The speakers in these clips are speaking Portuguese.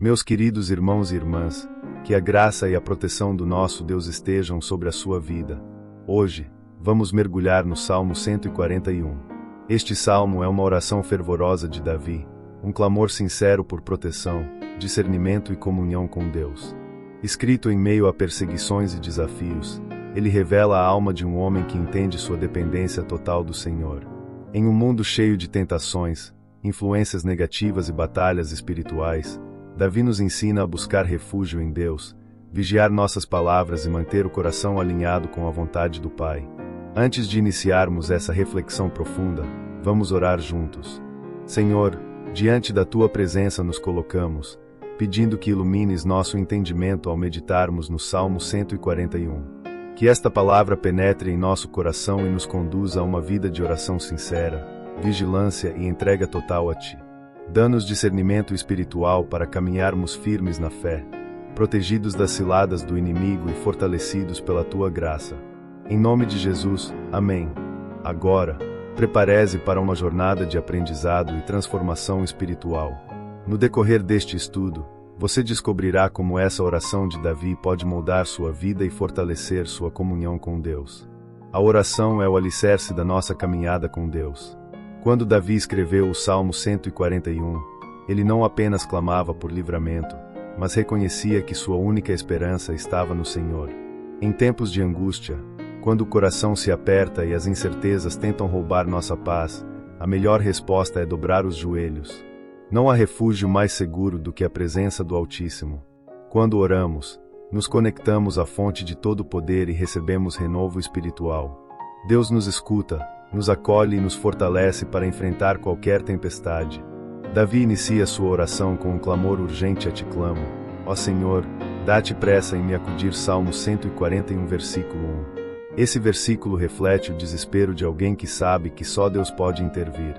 Meus queridos irmãos e irmãs, que a graça e a proteção do nosso Deus estejam sobre a sua vida. Hoje, vamos mergulhar no Salmo 141. Este salmo é uma oração fervorosa de Davi, um clamor sincero por proteção, discernimento e comunhão com Deus. Escrito em meio a perseguições e desafios, ele revela a alma de um homem que entende sua dependência total do Senhor. Em um mundo cheio de tentações, influências negativas e batalhas espirituais, Davi nos ensina a buscar refúgio em Deus, vigiar nossas palavras e manter o coração alinhado com a vontade do Pai. Antes de iniciarmos essa reflexão profunda, vamos orar juntos. Senhor, diante da Tua presença nos colocamos, pedindo que ilumines nosso entendimento ao meditarmos no Salmo 141. Que esta palavra penetre em nosso coração e nos conduza a uma vida de oração sincera, vigilância e entrega total a Ti. Dá-nos discernimento espiritual para caminharmos firmes na fé, protegidos das ciladas do inimigo e fortalecidos pela Tua graça. Em nome de Jesus, amém. Agora, prepare-se para uma jornada de aprendizado e transformação espiritual. No decorrer deste estudo, você descobrirá como essa oração de Davi pode moldar sua vida e fortalecer sua comunhão com Deus. A oração é o alicerce da nossa caminhada com Deus. Quando Davi escreveu o Salmo 141, ele não apenas clamava por livramento, mas reconhecia que sua única esperança estava no Senhor. Em tempos de angústia, quando o coração se aperta e as incertezas tentam roubar nossa paz, a melhor resposta é dobrar os joelhos. Não há refúgio mais seguro do que a presença do Altíssimo. Quando oramos, nos conectamos à fonte de todo o poder e recebemos renovo espiritual. Deus nos escuta, nos acolhe e nos fortalece para enfrentar qualquer tempestade. Davi inicia sua oração com um clamor urgente: a Ti clamo, ó Senhor, dá-te pressa em me acudir. Salmo 141, versículo 1. Esse versículo reflete o desespero de alguém que sabe que só Deus pode intervir.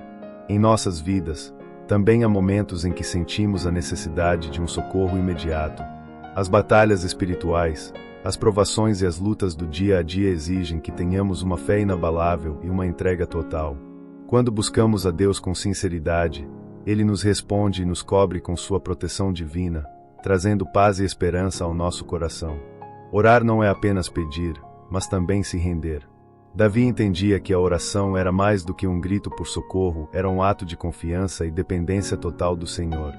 Em nossas vidas, também há momentos em que sentimos a necessidade de um socorro imediato. As batalhas espirituais, as provações e as lutas do dia a dia exigem que tenhamos uma fé inabalável e uma entrega total. Quando buscamos a Deus com sinceridade, Ele nos responde e nos cobre com sua proteção divina, trazendo paz e esperança ao nosso coração. Orar não é apenas pedir, mas também se render. Davi entendia que a oração era mais do que um grito por socorro, era um ato de confiança e dependência total do Senhor.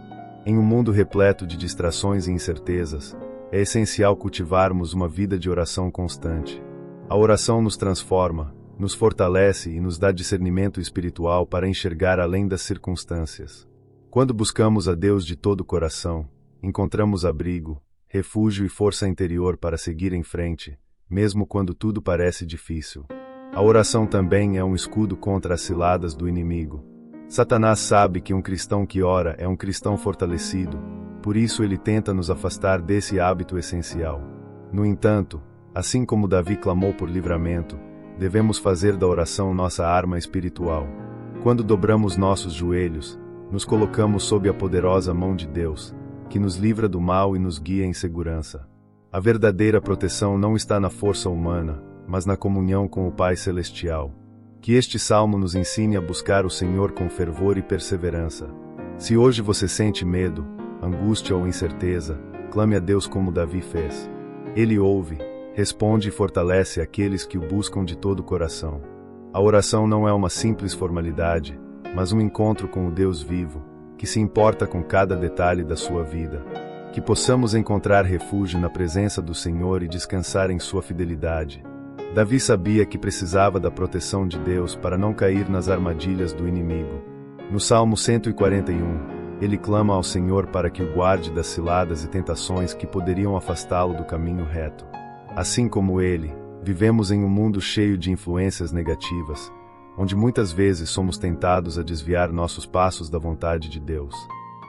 Em um mundo repleto de distrações e incertezas, é essencial cultivarmos uma vida de oração constante. A oração nos transforma, nos fortalece e nos dá discernimento espiritual para enxergar além das circunstâncias. Quando buscamos a Deus de todo o coração, encontramos abrigo, refúgio e força interior para seguir em frente, mesmo quando tudo parece difícil. A oração também é um escudo contra as ciladas do inimigo. Satanás sabe que um cristão que ora é um cristão fortalecido, por isso ele tenta nos afastar desse hábito essencial. No entanto, assim como Davi clamou por livramento, devemos fazer da oração nossa arma espiritual. Quando dobramos nossos joelhos, nos colocamos sob a poderosa mão de Deus, que nos livra do mal e nos guia em segurança. A verdadeira proteção não está na força humana, mas na comunhão com o Pai Celestial. Que este salmo nos ensine a buscar o Senhor com fervor e perseverança. Se hoje você sente medo, angústia ou incerteza, clame a Deus como Davi fez. Ele ouve, responde e fortalece aqueles que o buscam de todo o coração. A oração não é uma simples formalidade, mas um encontro com o Deus vivo, que se importa com cada detalhe da sua vida. Que possamos encontrar refúgio na presença do Senhor e descansar em sua fidelidade. Davi sabia que precisava da proteção de Deus para não cair nas armadilhas do inimigo. No Salmo 141, ele clama ao Senhor para que o guarde das ciladas e tentações que poderiam afastá-lo do caminho reto. Assim como ele, vivemos em um mundo cheio de influências negativas, onde muitas vezes somos tentados a desviar nossos passos da vontade de Deus.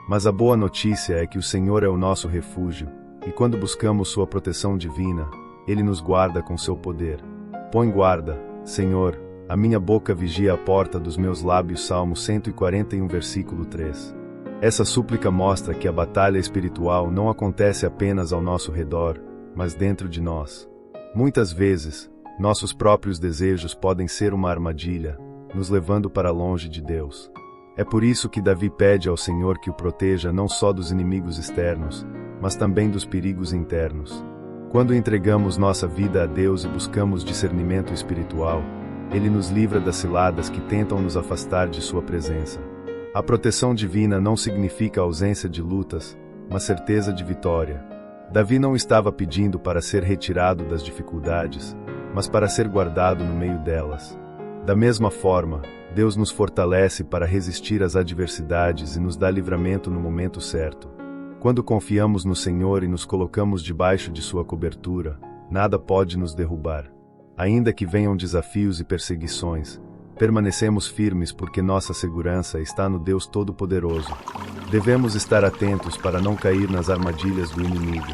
Mas a boa notícia é que o Senhor é o nosso refúgio, e quando buscamos sua proteção divina, Ele nos guarda com seu poder. Põe guarda, Senhor, a minha boca vigia a porta dos meus lábios. Salmo 141, versículo 3. Essa súplica mostra que a batalha espiritual não acontece apenas ao nosso redor, mas dentro de nós. Muitas vezes, nossos próprios desejos podem ser uma armadilha, nos levando para longe de Deus. É por isso que Davi pede ao Senhor que o proteja não só dos inimigos externos, mas também dos perigos internos. Quando entregamos nossa vida a Deus e buscamos discernimento espiritual, Ele nos livra das ciladas que tentam nos afastar de Sua presença. A proteção divina não significa ausência de lutas, mas certeza de vitória. Davi não estava pedindo para ser retirado das dificuldades, mas para ser guardado no meio delas. Da mesma forma, Deus nos fortalece para resistir às adversidades e nos dá livramento no momento certo. Quando confiamos no Senhor e nos colocamos debaixo de Sua cobertura, nada pode nos derrubar. Ainda que venham desafios e perseguições, permanecemos firmes porque nossa segurança está no Deus Todo-Poderoso. Devemos estar atentos para não cair nas armadilhas do inimigo.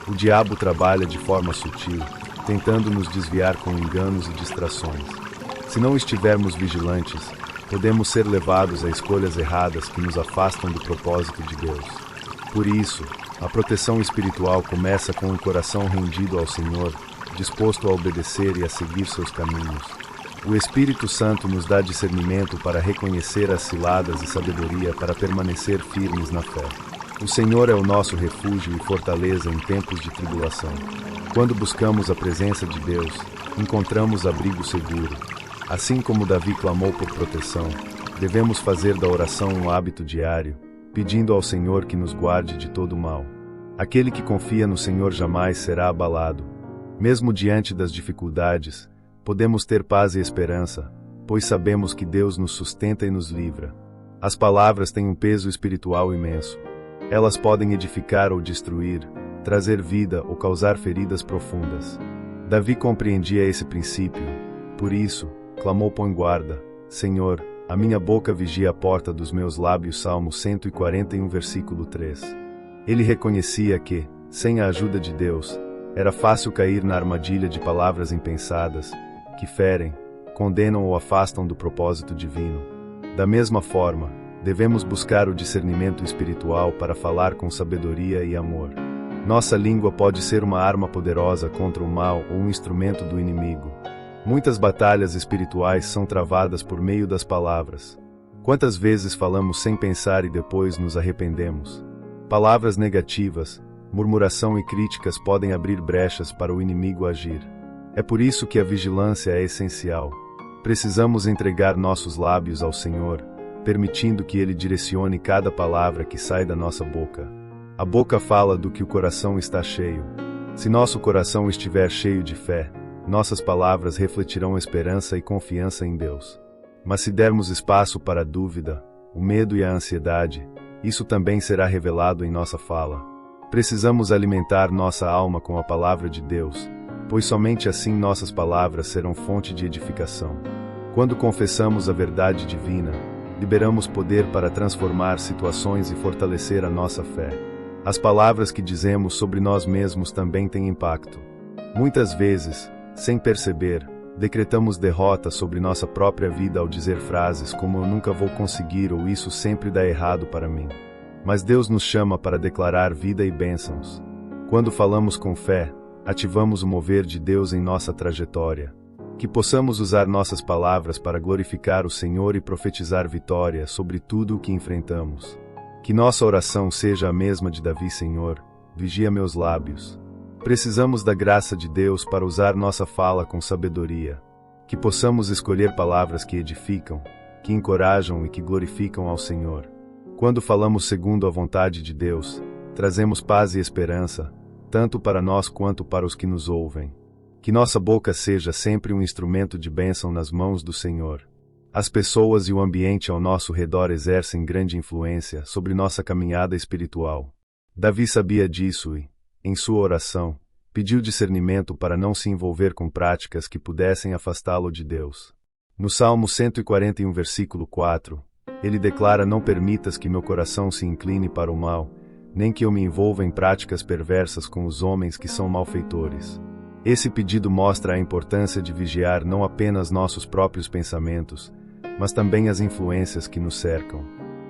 O diabo trabalha de forma sutil, tentando nos desviar com enganos e distrações. Se não estivermos vigilantes, podemos ser levados a escolhas erradas que nos afastam do propósito de Deus. Por isso, a proteção espiritual começa com um coração rendido ao Senhor, disposto a obedecer e a seguir seus caminhos. O Espírito Santo nos dá discernimento para reconhecer as ciladas e sabedoria para permanecer firmes na fé. O Senhor é o nosso refúgio e fortaleza em tempos de tribulação. Quando buscamos a presença de Deus, encontramos abrigo seguro. Assim como Davi clamou por proteção, devemos fazer da oração um hábito diário, pedindo ao Senhor que nos guarde de todo mal. Aquele que confia no Senhor jamais será abalado. Mesmo diante das dificuldades, podemos ter paz e esperança, pois sabemos que Deus nos sustenta e nos livra. As palavras têm um peso espiritual imenso. Elas podem edificar ou destruir, trazer vida ou causar feridas profundas. Davi compreendia esse princípio. Por isso, clamou: põe guarda, Senhor, a minha boca vigia a porta dos meus lábios. Salmo 141, versículo 3. Ele reconhecia que, sem a ajuda de Deus, era fácil cair na armadilha de palavras impensadas, que ferem, condenam ou afastam do propósito divino. Da mesma forma, devemos buscar o discernimento espiritual para falar com sabedoria e amor. Nossa língua pode ser uma arma poderosa contra o mal ou um instrumento do inimigo. Muitas batalhas espirituais são travadas por meio das palavras. Quantas vezes falamos sem pensar e depois nos arrependemos? Palavras negativas, murmuração e críticas podem abrir brechas para o inimigo agir. É por isso que a vigilância é essencial. Precisamos entregar nossos lábios ao Senhor, permitindo que Ele direcione cada palavra que sai da nossa boca. A boca fala do que o coração está cheio. Se nosso coração estiver cheio de fé, nossas palavras refletirão esperança e confiança em Deus. Mas se dermos espaço para a dúvida, o medo e a ansiedade, isso também será revelado em nossa fala. Precisamos alimentar nossa alma com a palavra de Deus, pois somente assim nossas palavras serão fonte de edificação. Quando confessamos a verdade divina, liberamos poder para transformar situações e fortalecer a nossa fé. As palavras que dizemos sobre nós mesmos também têm impacto. Muitas vezes, sem perceber, decretamos derrota sobre nossa própria vida ao dizer frases como "eu nunca vou conseguir" ou "isso sempre dá errado para mim". Mas Deus nos chama para declarar vida e bênçãos. Quando falamos com fé, ativamos o mover de Deus em nossa trajetória. Que possamos usar nossas palavras para glorificar o Senhor e profetizar vitória sobre tudo o que enfrentamos. Que nossa oração seja a mesma de Davi: Senhor, vigia meus lábios. Precisamos da graça de Deus para usar nossa fala com sabedoria. Que possamos escolher palavras que edificam, que encorajam e que glorificam ao Senhor. Quando falamos segundo a vontade de Deus, trazemos paz e esperança, tanto para nós quanto para os que nos ouvem. Que nossa boca seja sempre um instrumento de bênção nas mãos do Senhor. As pessoas e o ambiente ao nosso redor exercem grande influência sobre nossa caminhada espiritual. Davi sabia disso e, em sua oração, pediu discernimento para não se envolver com práticas que pudessem afastá-lo de Deus. No Salmo 141, versículo 4, ele declara: não permitas que meu coração se incline para o mal, nem que eu me envolva em práticas perversas com os homens que são malfeitores. Esse pedido mostra a importância de vigiar não apenas nossos próprios pensamentos, mas também as influências que nos cercam.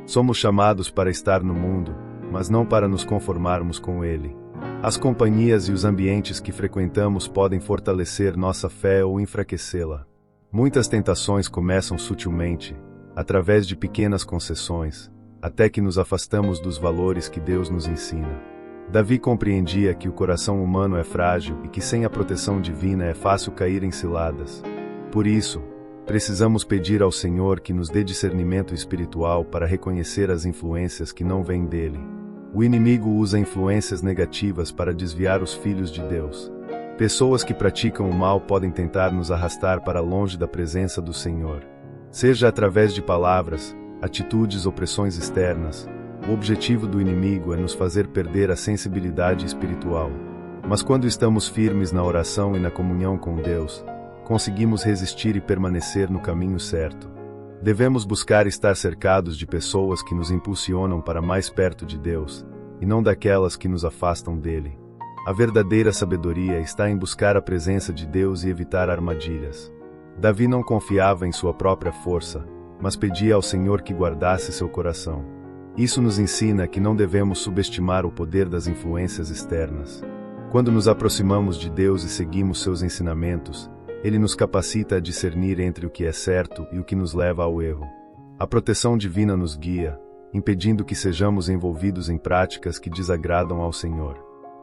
Somos chamados para estar no mundo, mas não para nos conformarmos com ele. As companhias e os ambientes que frequentamos podem fortalecer nossa fé ou enfraquecê-la. Muitas tentações começam sutilmente, através de pequenas concessões, até que nos afastamos dos valores que Deus nos ensina. Davi compreendia que o coração humano é frágil e que sem a proteção divina é fácil cair em ciladas. Por isso, precisamos pedir ao Senhor que nos dê discernimento espiritual para reconhecer as influências que não vêm dele. O inimigo usa influências negativas para desviar os filhos de Deus. Pessoas que praticam o mal podem tentar nos arrastar para longe da presença do Senhor. Seja através de palavras, atitudes ou pressões externas, o objetivo do inimigo é nos fazer perder a sensibilidade espiritual. Mas quando estamos firmes na oração e na comunhão com Deus, conseguimos resistir e permanecer no caminho certo. Devemos buscar estar cercados de pessoas que nos impulsionam para mais perto de Deus, e não daquelas que nos afastam dele. A verdadeira sabedoria está em buscar a presença de Deus e evitar armadilhas. Davi não confiava em sua própria força, mas pedia ao Senhor que guardasse seu coração. Isso nos ensina que não devemos subestimar o poder das influências externas. Quando nos aproximamos de Deus e seguimos seus ensinamentos, Ele nos capacita a discernir entre o que é certo e o que nos leva ao erro. A proteção divina nos guia, impedindo que sejamos envolvidos em práticas que desagradam ao Senhor.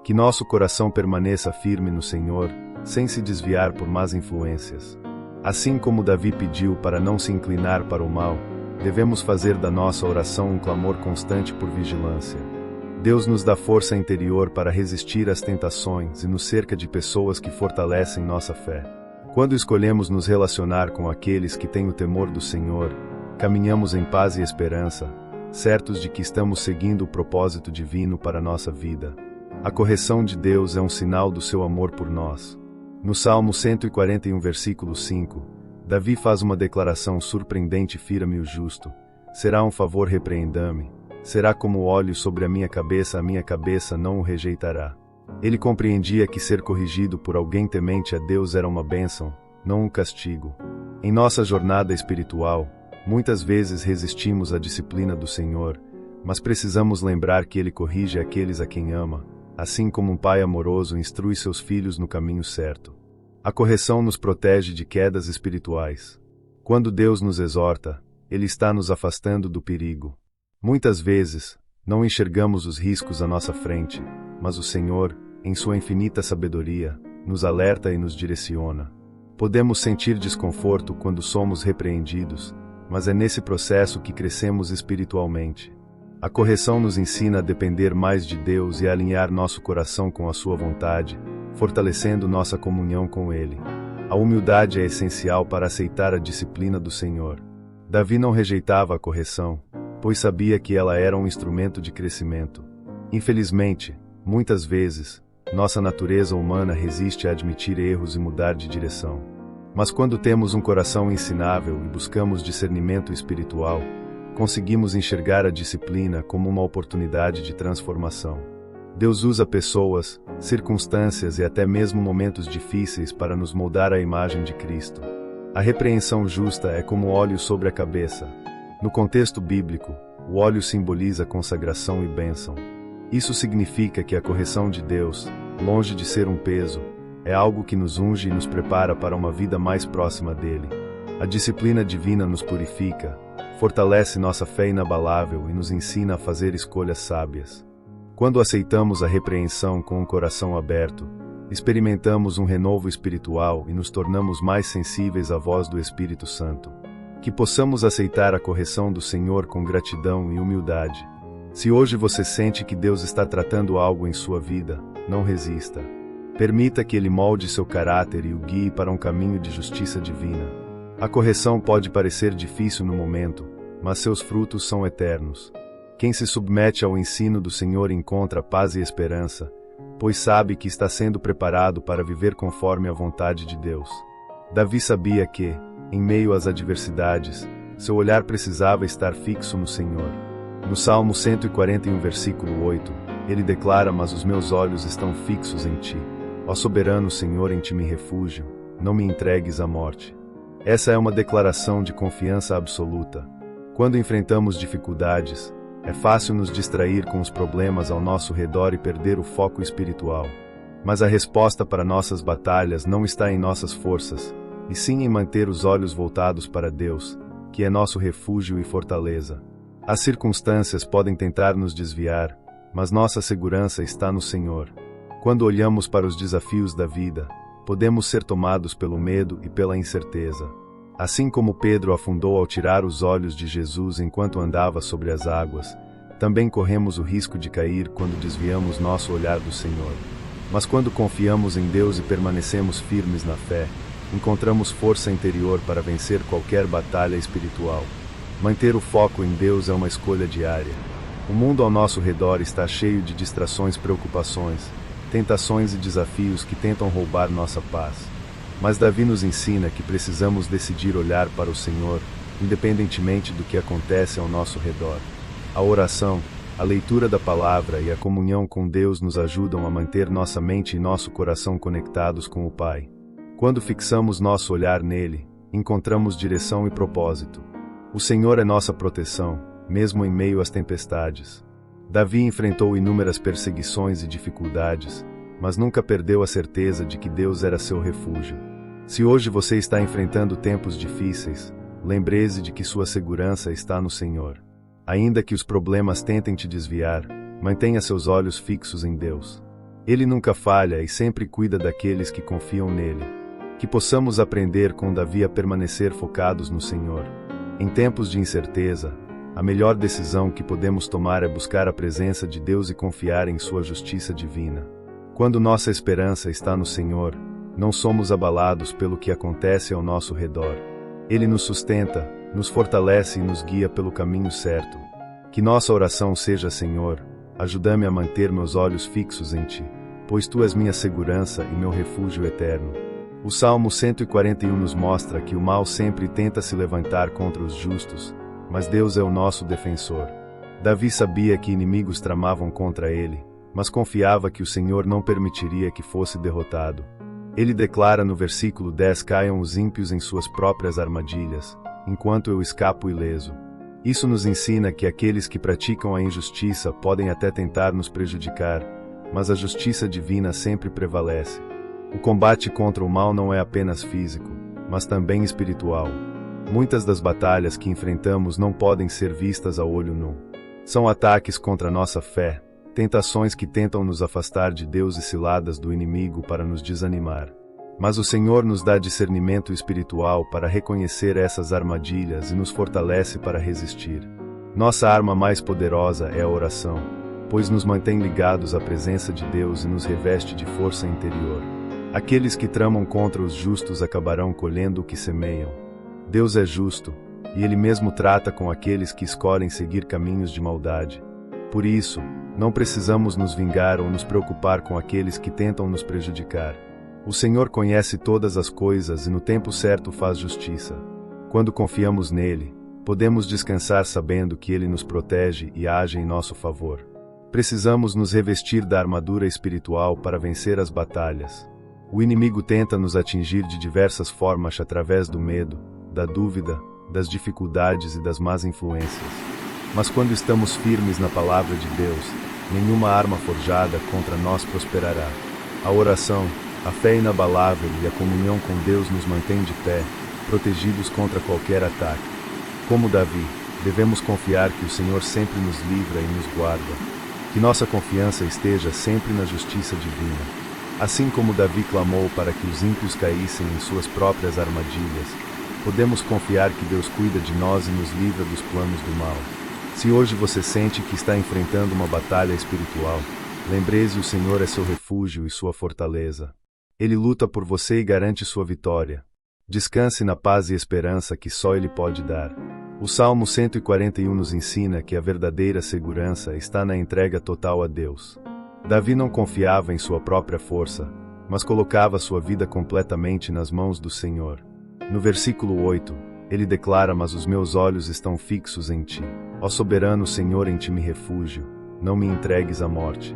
Que nosso coração permaneça firme no Senhor, sem se desviar por más influências. Assim como Davi pediu para não se inclinar para o mal, devemos fazer da nossa oração um clamor constante por vigilância. Deus nos dá força interior para resistir às tentações e nos cerca de pessoas que fortalecem nossa fé. Quando escolhemos nos relacionar com aqueles que têm o temor do Senhor, caminhamos em paz e esperança, certos de que estamos seguindo o propósito divino para nossa vida. A correção de Deus é um sinal do seu amor por nós. No Salmo 141, versículo 5, Davi faz uma declaração surpreendente: fira-me o justo, será um favor repreendame, será como óleo sobre a minha cabeça não o rejeitará. Ele compreendia que ser corrigido por alguém temente a Deus era uma bênção, não um castigo. Em nossa jornada espiritual, muitas vezes resistimos à disciplina do Senhor, mas precisamos lembrar que Ele corrige aqueles a quem ama, assim como um pai amoroso instrui seus filhos no caminho certo. A correção nos protege de quedas espirituais. Quando Deus nos exorta, Ele está nos afastando do perigo. Muitas vezes, não enxergamos os riscos à nossa frente, mas o Senhor, em sua infinita sabedoria, nos alerta e nos direciona. Podemos sentir desconforto quando somos repreendidos, mas é nesse processo que crescemos espiritualmente. A correção nos ensina a depender mais de Deus e a alinhar nosso coração com a sua vontade, fortalecendo nossa comunhão com Ele. A humildade é essencial para aceitar a disciplina do Senhor. Davi não rejeitava a correção, pois sabia que ela era um instrumento de crescimento. Infelizmente, muitas vezes, nossa natureza humana resiste a admitir erros e mudar de direção. Mas quando temos um coração ensinável e buscamos discernimento espiritual, conseguimos enxergar a disciplina como uma oportunidade de transformação. Deus usa pessoas, circunstâncias e até mesmo momentos difíceis para nos moldar à imagem de Cristo. A repreensão justa é como óleo sobre a cabeça. No contexto bíblico, o óleo simboliza consagração e bênção. Isso significa que a correção de Deus, longe de ser um peso, é algo que nos unge e nos prepara para uma vida mais próxima dele. A disciplina divina nos purifica, fortalece nossa fé inabalável e nos ensina a fazer escolhas sábias. Quando aceitamos a repreensão com um coração aberto, experimentamos um renovo espiritual e nos tornamos mais sensíveis à voz do Espírito Santo. Que possamos aceitar a correção do Senhor com gratidão e humildade. Se hoje você sente que Deus está tratando algo em sua vida, não resista. Permita que Ele molde seu caráter e o guie para um caminho de justiça divina. A correção pode parecer difícil no momento, mas seus frutos são eternos. Quem se submete ao ensino do Senhor encontra paz e esperança, pois sabe que está sendo preparado para viver conforme a vontade de Deus. Davi sabia que, em meio às adversidades, seu olhar precisava estar fixo no Senhor. No Salmo 141, versículo 8, ele declara: mas os meus olhos estão fixos em ti. Ó soberano Senhor, em ti me refúgio, não me entregues à morte. Essa é uma declaração de confiança absoluta. Quando enfrentamos dificuldades, é fácil nos distrair com os problemas ao nosso redor e perder o foco espiritual. Mas a resposta para nossas batalhas não está em nossas forças, e sim em manter os olhos voltados para Deus, que é nosso refúgio e fortaleza. As circunstâncias podem tentar nos desviar, mas nossa segurança está no Senhor. Quando olhamos para os desafios da vida, podemos ser tomados pelo medo e pela incerteza. Assim como Pedro afundou ao tirar os olhos de Jesus enquanto andava sobre as águas, também corremos o risco de cair quando desviamos nosso olhar do Senhor. Mas quando confiamos em Deus e permanecemos firmes na fé, encontramos força interior para vencer qualquer batalha espiritual. Manter o foco em Deus é uma escolha diária. O mundo ao nosso redor está cheio de distrações, preocupações, tentações e desafios que tentam roubar nossa paz. Mas Davi nos ensina que precisamos decidir olhar para o Senhor, independentemente do que acontece ao nosso redor. A oração, a leitura da palavra e a comunhão com Deus nos ajudam a manter nossa mente e nosso coração conectados com o Pai. Quando fixamos nosso olhar nele, encontramos direção e propósito. O Senhor é nossa proteção, mesmo em meio às tempestades. Davi enfrentou inúmeras perseguições e dificuldades, mas nunca perdeu a certeza de que Deus era seu refúgio. Se hoje você está enfrentando tempos difíceis, lembre-se de que sua segurança está no Senhor. Ainda que os problemas tentem te desviar, mantenha seus olhos fixos em Deus. Ele nunca falha e sempre cuida daqueles que confiam nele. Que possamos aprender com Davi a permanecer focados no Senhor. Em tempos de incerteza, a melhor decisão que podemos tomar é buscar a presença de Deus e confiar em sua justiça divina. Quando nossa esperança está no Senhor, não somos abalados pelo que acontece ao nosso redor. Ele nos sustenta, nos fortalece e nos guia pelo caminho certo. Que nossa oração seja: Senhor, ajuda-me a manter meus olhos fixos em Ti, pois Tu és minha segurança e meu refúgio eterno. O Salmo 141 nos mostra que o mal sempre tenta se levantar contra os justos, mas Deus é o nosso defensor. Davi sabia que inimigos tramavam contra ele, mas confiava que o Senhor não permitiria que fosse derrotado. Ele declara no versículo 10: caiam os ímpios em suas próprias armadilhas, enquanto eu escapo ileso. Isso nos ensina que aqueles que praticam a injustiça podem até tentar nos prejudicar, mas a justiça divina sempre prevalece. O combate contra o mal não é apenas físico, mas também espiritual. Muitas das batalhas que enfrentamos não podem ser vistas a olho nu. São ataques contra nossa fé, tentações que tentam nos afastar de Deus e ciladas do inimigo para nos desanimar. Mas o Senhor nos dá discernimento espiritual para reconhecer essas armadilhas e nos fortalece para resistir. Nossa arma mais poderosa é a oração, pois nos mantém ligados à presença de Deus e nos reveste de força interior. Aqueles que tramam contra os justos acabarão colhendo o que semeiam. Deus é justo, e Ele mesmo trata com aqueles que escolhem seguir caminhos de maldade. Por isso, não precisamos nos vingar ou nos preocupar com aqueles que tentam nos prejudicar. O Senhor conhece todas as coisas e no tempo certo faz justiça. Quando confiamos nele, podemos descansar sabendo que Ele nos protege e age em nosso favor. Precisamos nos revestir da armadura espiritual para vencer as batalhas. O inimigo tenta nos atingir de diversas formas através do medo, da dúvida, das dificuldades e das más influências. Mas quando estamos firmes na palavra de Deus, nenhuma arma forjada contra nós prosperará. A oração, a fé inabalável e a comunhão com Deus nos mantém de pé, protegidos contra qualquer ataque. Como Davi, devemos confiar que o Senhor sempre nos livra e nos guarda. Que nossa confiança esteja sempre na justiça divina. Assim como Davi clamou para que os ímpios caíssem em suas próprias armadilhas, podemos confiar que Deus cuida de nós e nos livra dos planos do mal. Se hoje você sente que está enfrentando uma batalha espiritual, lembre-se: o Senhor é seu refúgio e sua fortaleza. Ele luta por você e garante sua vitória. Descanse na paz e esperança que só Ele pode dar. O Salmo 141 nos ensina que a verdadeira segurança está na entrega total a Deus. Davi não confiava em sua própria força, mas colocava sua vida completamente nas mãos do Senhor. No versículo 8, ele declara: mas os meus olhos estão fixos em Ti. Ó soberano Senhor, em Ti me refúgio, não me entregues à morte.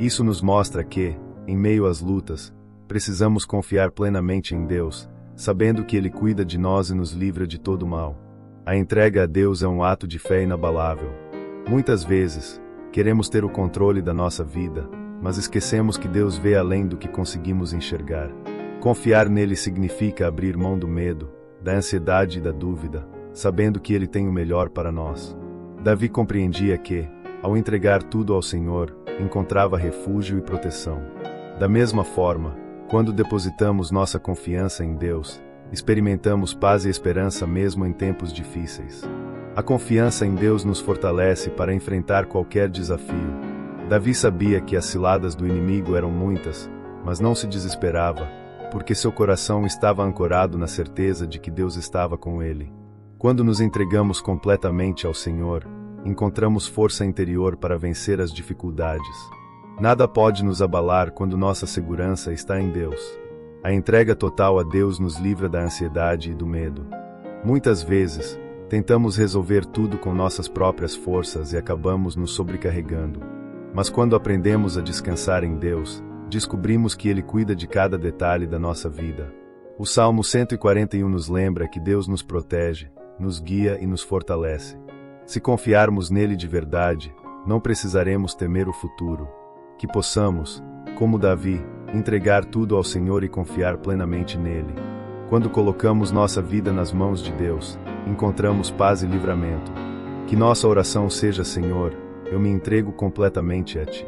Isso nos mostra que, em meio às lutas, precisamos confiar plenamente em Deus, sabendo que Ele cuida de nós e nos livra de todo mal. A entrega a Deus é um ato de fé inabalável. Muitas vezes, queremos ter o controle da nossa vida, mas esquecemos que Deus vê além do que conseguimos enxergar. Confiar nele significa abrir mão do medo, da ansiedade e da dúvida, sabendo que Ele tem o melhor para nós. Davi compreendia que, ao entregar tudo ao Senhor, encontrava refúgio e proteção. Da mesma forma, quando depositamos nossa confiança em Deus, experimentamos paz e esperança mesmo em tempos difíceis. A confiança em Deus nos fortalece para enfrentar qualquer desafio. Davi sabia que as ciladas do inimigo eram muitas, mas não se desesperava, porque seu coração estava ancorado na certeza de que Deus estava com ele. Quando nos entregamos completamente ao Senhor, encontramos força interior para vencer as dificuldades. Nada pode nos abalar quando nossa segurança está em Deus. A entrega total a Deus nos livra da ansiedade e do medo. Muitas vezes, tentamos resolver tudo com nossas próprias forças e acabamos nos sobrecarregando. Mas quando aprendemos a descansar em Deus, descobrimos que Ele cuida de cada detalhe da nossa vida. O Salmo 141 nos lembra que Deus nos protege, nos guia e nos fortalece. Se confiarmos nele de verdade, não precisaremos temer o futuro. Que possamos, como Davi, entregar tudo ao Senhor e confiar plenamente nele. Quando colocamos nossa vida nas mãos de Deus, encontramos paz e livramento. Que nossa oração seja: Senhor, eu me entrego completamente a Ti.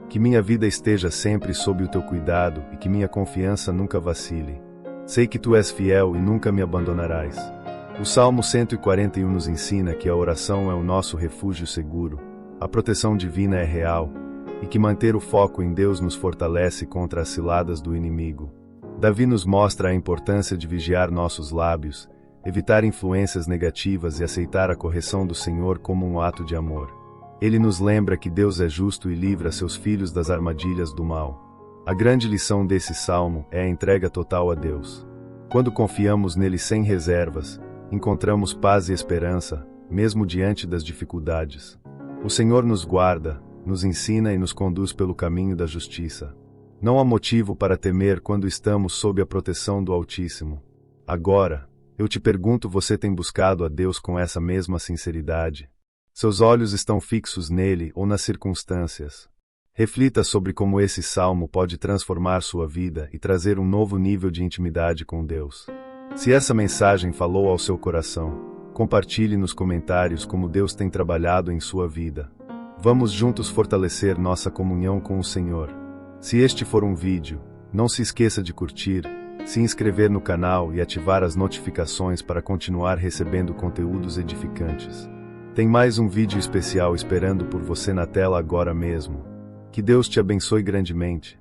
Que minha vida esteja sempre sob o Teu cuidado e que minha confiança nunca vacile. Sei que Tu és fiel e nunca me abandonarás. O Salmo 141 nos ensina que a oração é o nosso refúgio seguro, a proteção divina é real, e que manter o foco em Deus nos fortalece contra as ciladas do inimigo. Davi nos mostra a importância de vigiar nossos lábios, evitar influências negativas e aceitar a correção do Senhor como um ato de amor. Ele nos lembra que Deus é justo e livra seus filhos das armadilhas do mal. A grande lição desse salmo é a entrega total a Deus. Quando confiamos nele sem reservas, encontramos paz e esperança, mesmo diante das dificuldades. O Senhor nos guarda, nos ensina e nos conduz pelo caminho da justiça. Não há motivo para temer quando estamos sob a proteção do Altíssimo. Agora, eu te pergunto: você tem buscado a Deus com essa mesma sinceridade? Seus olhos estão fixos nele ou nas circunstâncias? Reflita sobre como esse salmo pode transformar sua vida e trazer um novo nível de intimidade com Deus. Se essa mensagem falou ao seu coração, compartilhe nos comentários como Deus tem trabalhado em sua vida. Vamos juntos fortalecer nossa comunhão com o Senhor. Se este for um vídeo, não se esqueça de curtir, se inscrever no canal e ativar as notificações para continuar recebendo conteúdos edificantes. Tem mais um vídeo especial esperando por você na tela agora mesmo. Que Deus te abençoe grandemente.